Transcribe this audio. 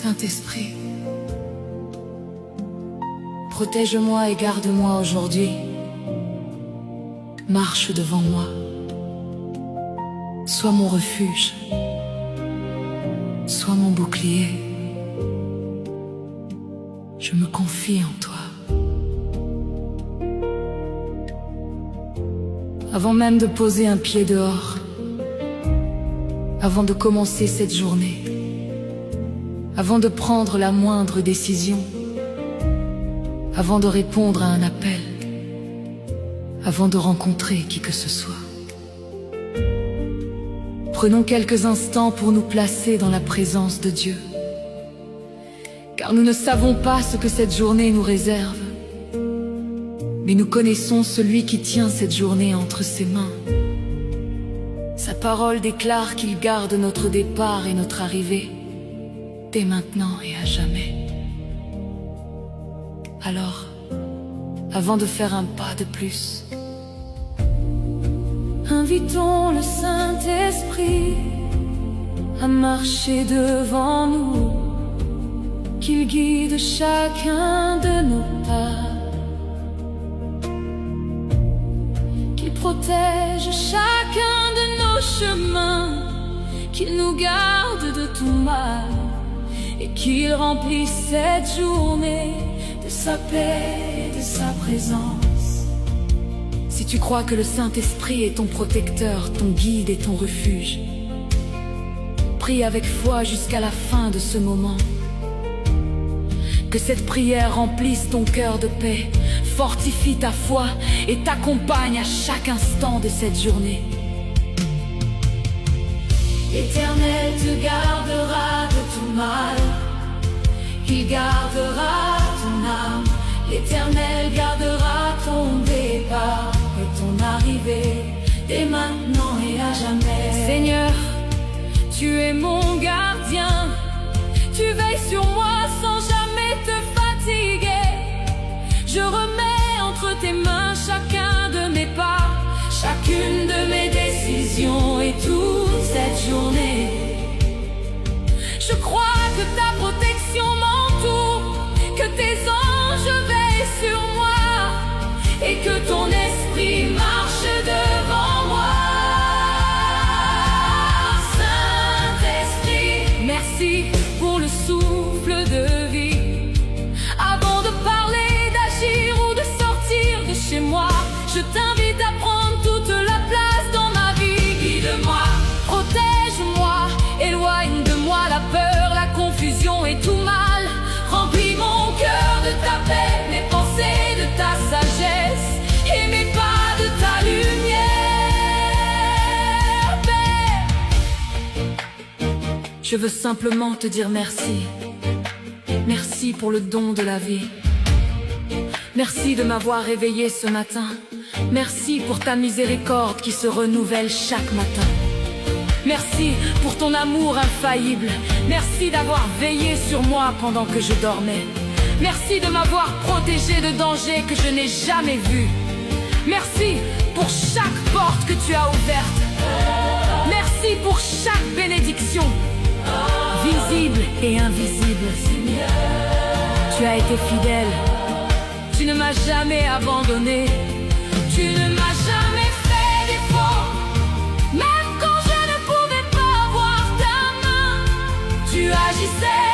Saint-Esprit, protège-moi et garde-moi aujourd'hui. Marche devant moi. Sois mon refuge. Sois mon bouclier. Je me confie en toi. Avant même de poser un pied dehors, avant de commencer cette journée, avant de prendre la moindre décision, avant de répondre à un appel, avant de rencontrer qui que ce soit. Prenons quelques instants pour nous placer dans la présence de Dieu, car nous ne savons pas ce que cette journée nous réserve, mais nous connaissons celui qui tient cette journée entre ses mains. Sa parole déclare qu'il garde notre départ et notre arrivée, dès maintenant et à jamais. Alors, avant de faire un pas de plus, invitons le Saint-Esprit à marcher devant nous, qu'il guide chacun de nos pas, qu'il protège chacun de nos chemins, qu'il nous garde de tout mal et qu'il remplisse cette journée de sa paix et de sa présence. Si tu crois que le Saint-Esprit est ton protecteur, ton guide et ton refuge, prie avec foi jusqu'à la fin de ce moment. Que cette prière remplisse ton cœur de paix, fortifie ta foi et t'accompagne à chaque instant de cette journée. L'Éternel te gardera de tout mal, il gardera ton âme. L'Éternel gardera ton départ et ton arrivée, dès maintenant et à jamais. Seigneur, tu es mon gardien, tu veilles sur moi sans jamais te fatiguer. Je remets entre tes mains chacun de mes pas, chacune de mes décisions et toute cette journée. Je crois que ta protection m'entoure, que tes anges veillent sur moi et que ton esprit marche devant moi. Saint-Esprit, merci pour le souffle de vie. Avant de parler, d'agir ou de sortir de chez moi, je t'invite à prendre toute la place dans ma vie. Guide-moi, protège-moi, éloigne de moi la peur, la confusion et tout mal. Remplis mon cœur de ta paix, mes pensées de ta sagesse et mes pas de ta lumière. Père, je veux simplement te dire merci. Merci pour le don de la vie. Merci de m'avoir réveillé ce matin. Merci pour ta miséricorde qui se renouvelle chaque matin. Merci pour ton amour infaillible. Merci d'avoir veillé sur moi pendant que je dormais. Merci de m'avoir protégé de dangers que je n'ai jamais vus. Merci pour chaque porte que tu as ouverte. Merci pour chaque bénédiction, visible et invisible. Tu as été fidèle. Tu ne m'as jamais abandonné. Tu ne m'as jamais fait défaut. Même quand je ne pouvais pas voir ta main, tu agissais